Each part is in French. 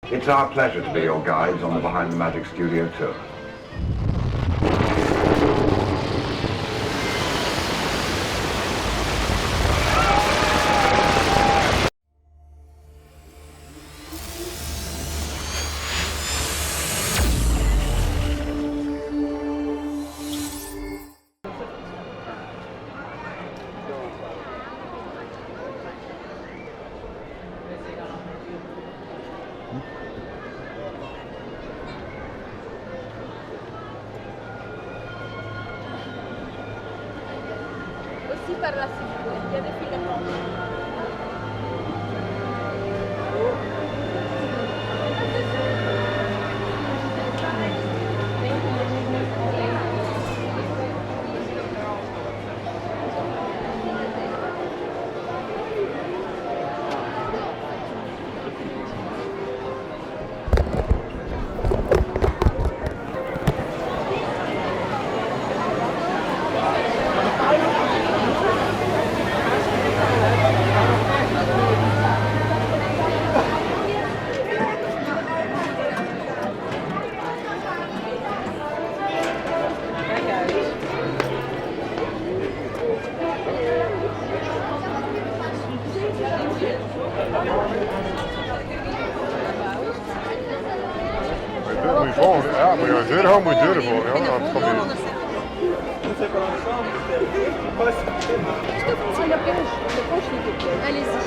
It's our pleasure to be your guides on the Behind the Magic Studio tour. Aussi par là, s'il vous plaît. Il y a des filets. Ja, maar je deur gaan moet deuren voor. Ja, dat kan niet. Allez-y.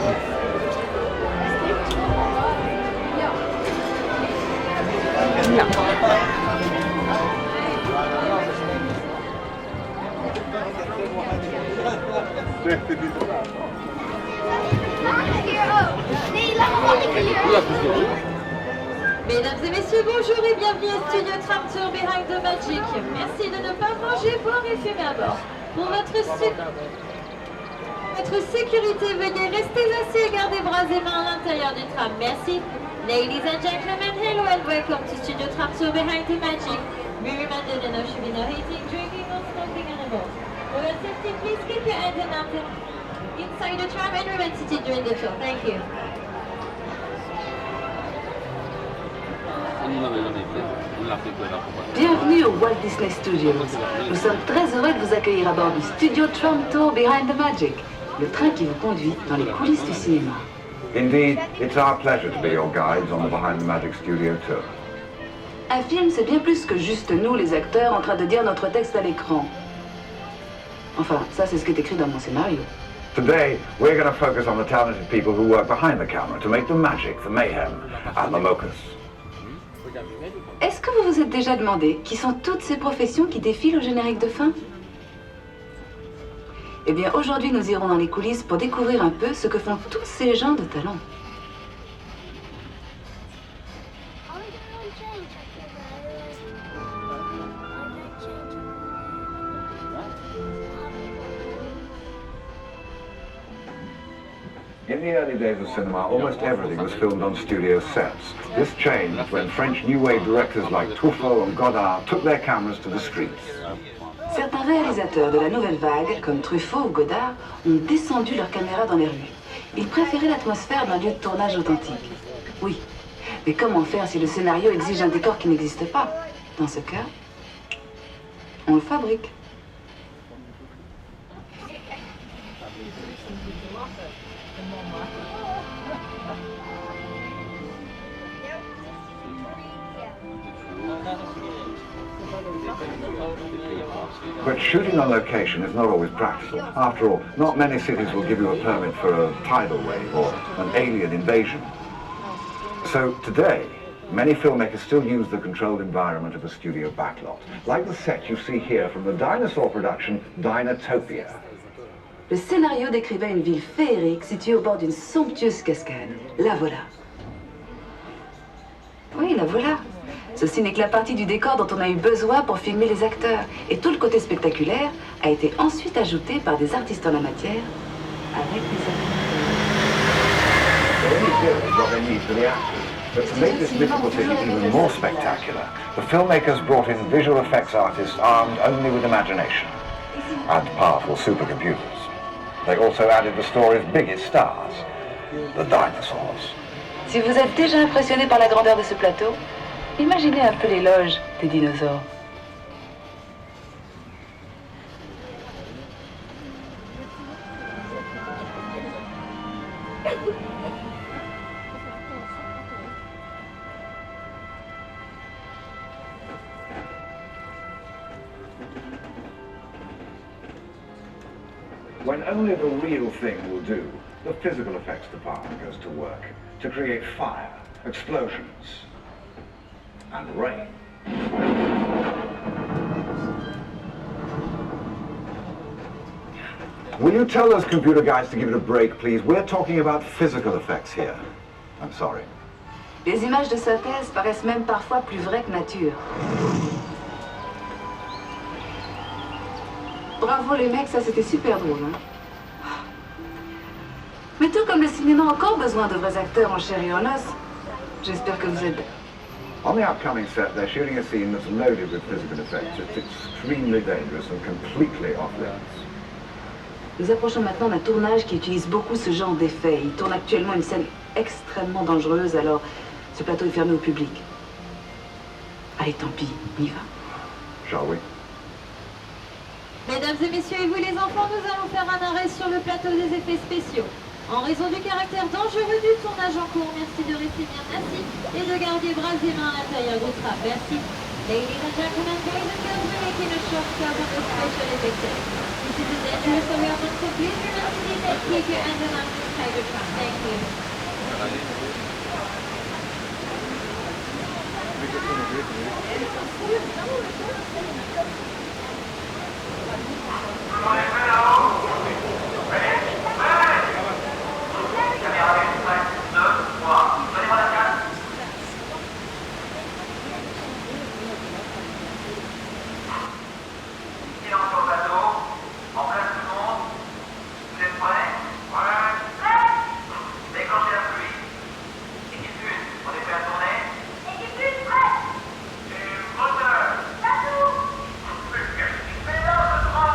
Mesdames et messieurs, bonjour et bienvenue au studio Tram Tour Behind the Magic. Merci de ne pas manger, boire et fumer à bord. Pour votre sécurité, veuillez rester assis et garder bras et mains à l'intérieur du tram. Merci. Ladies and gentlemen, hello and welcome to Studio Tram Tour Behind the Magic. We remind you that there should be no eating, drinking or smoking animals. For your safety, please keep your head and arms inside the tram and remain seated during the tour. Thank you. Bienvenue au Walt Disney Studios. Nous sommes très heureux de vous accueillir à bord du Studio Tram Tour Behind the Magic, le train qui vous conduit dans les coulisses du cinéma. Indeed, it's our pleasure to be your guides on the Behind the Magic Studio tour. Un film, c'est bien plus que juste nous, les acteurs, en train de dire notre texte à l'écran. Enfin, ça, c'est ce qui est écrit dans mon scénario. Today, we're going to focus on the talented people who work behind the camera to make the magic, the mayhem, and the mochas. Est-ce que vous vous êtes déjà demandé qui sont toutes ces professions qui défilent au générique de fin? Eh bien, aujourd'hui, nous irons dans les coulisses pour découvrir un peu ce que font tous ces gens de talent. In the early days of cinema, almost everything was filmed on studio sets. This changed when French New Wave directors like Truffaut and Godard took their cameras to the streets. Certains réalisateurs de la nouvelle vague, comme Truffaut ou Godard, ont descendu leurs caméras dans les rues. Ils préféraient l'atmosphère d'un lieu de tournage authentique. Oui, mais comment faire si le scénario exige un décor qui n'existe pas? Dans ce cas, on le fabrique. But shooting on location is not always practical. After all, not many cities will give you a permit for a tidal wave or an alien invasion. So today, many filmmakers still use the controlled environment of a studio backlot, like the set you see here from the dinosaur production Dinotopia. Le scénario décrivait une ville féerique située au bord d'une somptueuse cascade. La voilà. Oui, la voilà. Ceci n'est que la partie du décor dont on a eu besoin pour filmer les acteurs. Et tout le côté spectaculaire a été ensuite ajouté par des artistes en la matière avec des But to make this mythical city even more spectacular, the filmmakers brought in visual effects artists armed only with imagination and powerful supercomputers. They also added the story's biggest stars, the dinosaurs. Si vous êtes déjà impressionné par la grandeur de ce plateau, imaginez un peu l'éloge des dinosaures. When only the real thing will do, the physical effects department goes to work to create fire, explosions, and rain. Will you tell those computer guys to give it a break, please? We're talking about physical effects here. I'm sorry. Les images de synthèse paraissent même parfois plus vraies que nature. Bravo les mecs, ça c'était super drôle. Hein? Mais tout comme le cinéma a encore besoin de vrais acteurs en chair et en os, j'espère que vous êtes... On the upcoming set, they're shooting a scene that's loaded with physical effects. It's extremely dangerous and completely off-limits. Nous approchons maintenant d'un tournage qui utilise beaucoup ce genre d'effets. Il tourne actuellement une scène extrêmement dangereuse, alors ce plateau est fermé au public. Allez, tant pis, on y va. Shall we? Mesdames et messieurs, et vous les enfants, nous allons faire un arrêt sur le plateau des effets spéciaux. En raison du caractère dangereux du tournage en cours, merci de rester bien assis et de garder bras et mains à l'intérieur du tram. Merci. Ladies and gentlemen, boys and girls, we're making a short stop on the special effects. This is a dangerous environment, so please remember to seat and keep your hands on inside the tram. Thank you. Moteur. Partout. Super. Mélange de drogue.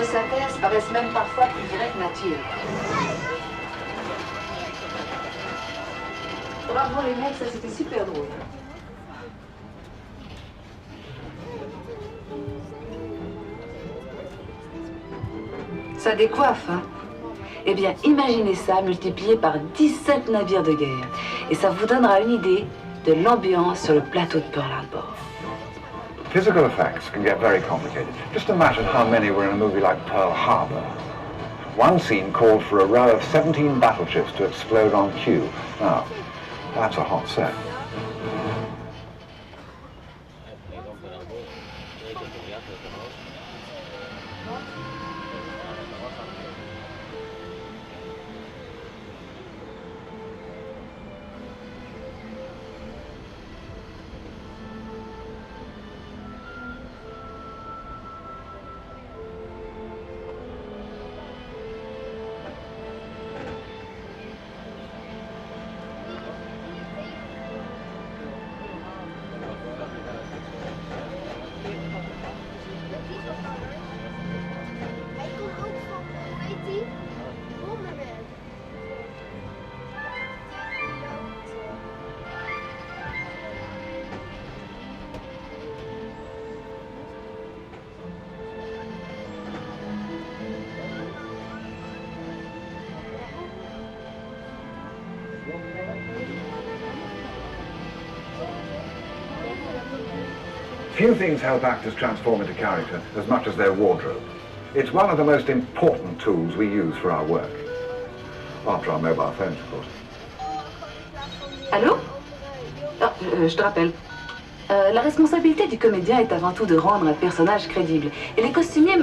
entre synthèses paraissent même parfois plus vraies que nature. Bravo les mecs, ça c'était super drôle. Ça décoiffe, hein? Eh bien, imaginez ça multiplié par 17 navires de guerre. Et ça vous donnera une idée de l'ambiance sur le plateau de Pearl Harbor. Physical effects can get very complicated. Just imagine how many were in a movie like Pearl Harbor. One scene called for a row of 17 battleships to explode on cue. Now, that's a hot set. Few things help actors transform into character as much as their wardrobe. It's one of the most important tools we use for our work. After our mobile phones, of course. Allô? Ah, je te rappelle. La responsabilité du comédien est avant tout de rendre un personnage crédible. Et les costumiers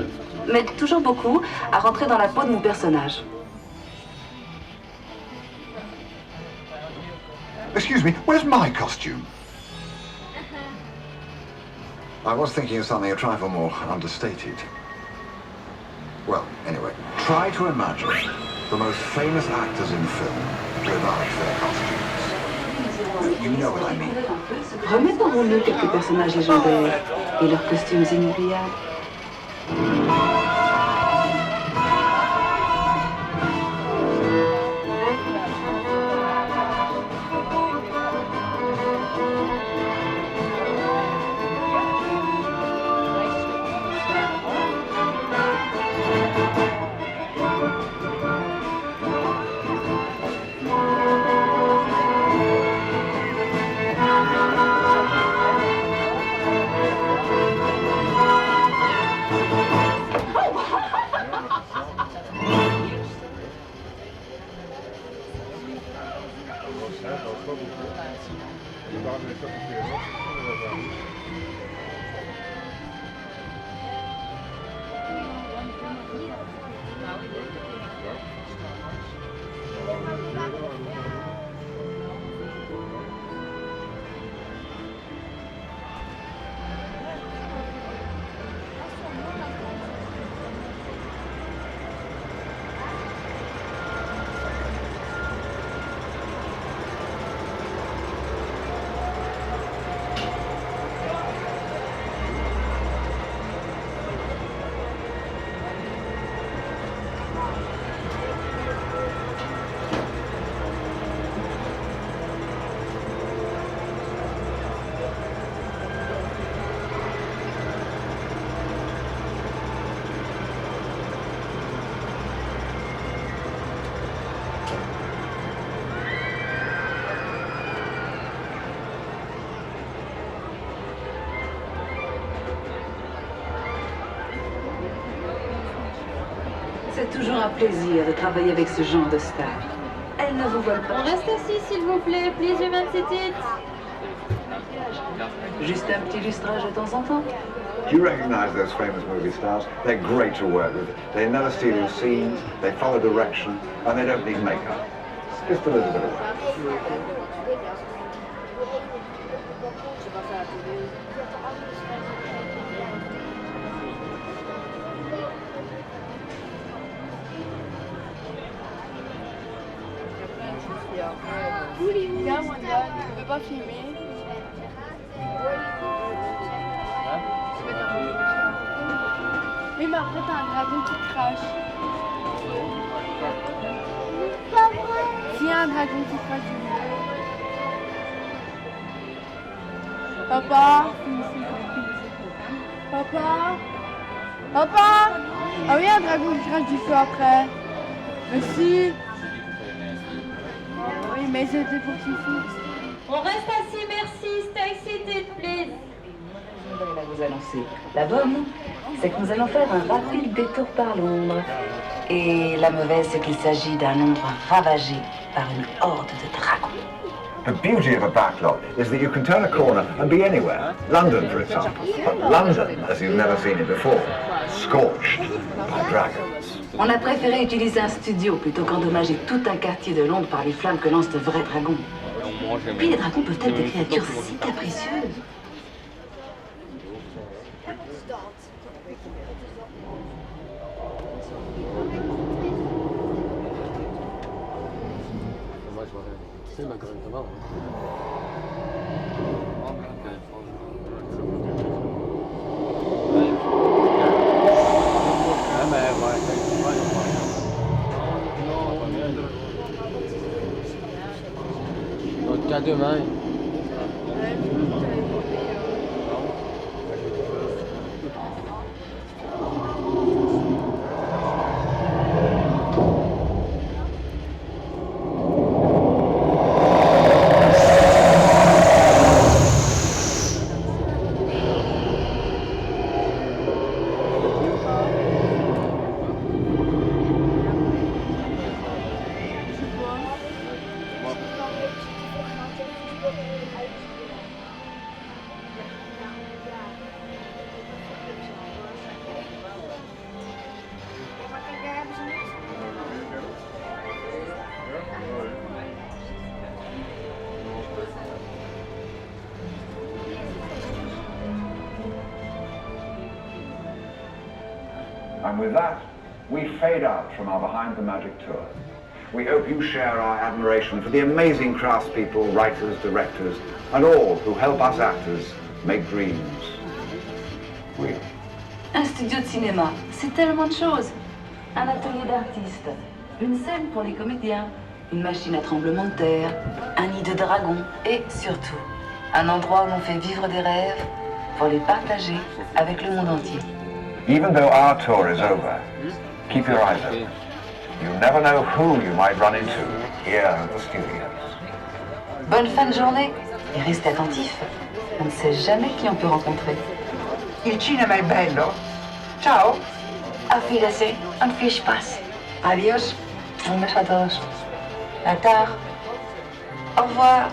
m'aident toujours beaucoup à rentrer dans la peau de mon personnage. Excuse me, where's my costume? I was thinking of something a trifle more understated. Well, anyway, try to imagine the most famous actors in film without their costumes. You know what I mean. Remémorons-nous quelques personnages légendaires et leurs costumes inoubliables. C'est toujours un plaisir de travailler avec ce genre de star. Elle ne vous vole On pas. reste assis, s'il vous plaît. Please remain seated. Juste un petit lustrage de temps en temps. Do you recognize those famous movie stars? They're great to work with. They never steal your scenes, they follow direction, and they don't need makeup. Just a little bit of work. Regarde, Wanda, tu veux pas filmer? Oui, ma mais après t'as un dragon qui crache. S'il y a un dragon qui crache du feu. Papa. Papa. Papa. Ah oui, un dragon qui crache du feu après. Mais si. Oui, mais c'était pour qu'il foute. On reste assis, merci. Stay seated, please. Je vais la vous annoncer. La bonne, c'est que nous allons faire un rapide détour par Londres. Et la mauvaise, c'est qu'il s'agit d'un Londres ravagé par une horde de dragons. The beauty of a backlot is that you can turn a corner and be anywhere. London, for example. But London, as you've never seen it before, scorched by dragons. On a préféré utiliser un studio plutôt qu'endommager tout un quartier de Londres par les flammes que lancent de vrais dragons. Puis les dragons peuvent être des créatures si capricieuses. Qu'à demain. And with that, we fade out from our Behind the Magic tour. We hope you share our admiration for the amazing craftspeople, writers, directors, and all who help us actors make dreams real. Un studio de cinéma, c'est tellement de choses. Un atelier d'artistes, une scène pour les comédiens, une machine à tremblement de terre, un nid de dragons et surtout, un endroit où l'on fait vivre des rêves pour les partager avec le monde entier. Even though our tour is over, keep your eyes open. You never know who you might run into here at the studios. Bonne fin de journée et restez attentifs. On ne sait jamais qui on peut rencontrer. Il cinema è bello. Ciao. Auf Wiedersehen und viel Spaß. Adios. Ambassadors. À tard. Au revoir.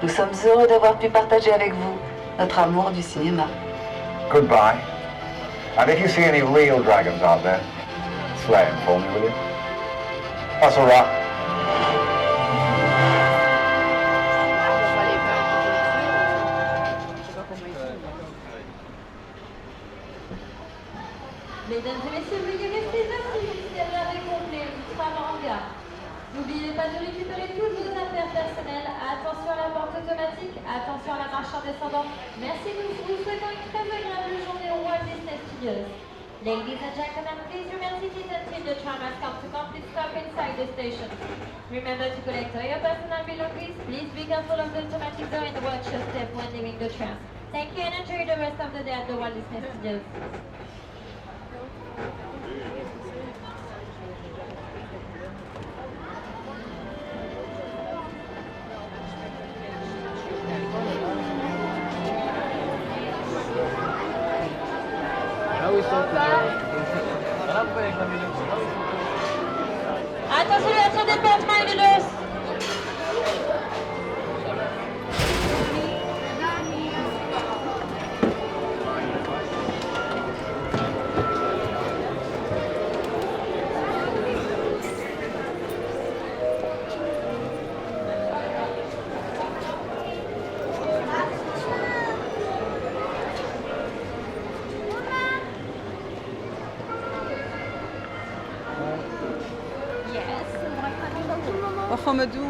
Nous sommes heureux d'avoir pu partager avec vous notre amour du cinéma. Goodbye. And if you see any real dragons out there, slay them for me, will you? That's all right. Mesdames et messieurs, veuillez rester assis jusqu'à l'heure est complet, Ultramanga. N'oubliez pas de récupérer toutes vos affaires personnelles. Attention à la porte automatique, attention à la marche en descendant. Merci, nous vous souhaitons une très agréable journée au Walt Disney Studios. Ladies and gentlemen, please remain seated until the tram has come to complete stop inside the station. Remember to collect all your personal belongings. Please be careful of the automatic door and watch your step when leaving the tram. Thank you and enjoy the rest of the day at the Walt Disney Studios. Attention à son déplacement, il est loose. Mohamedou.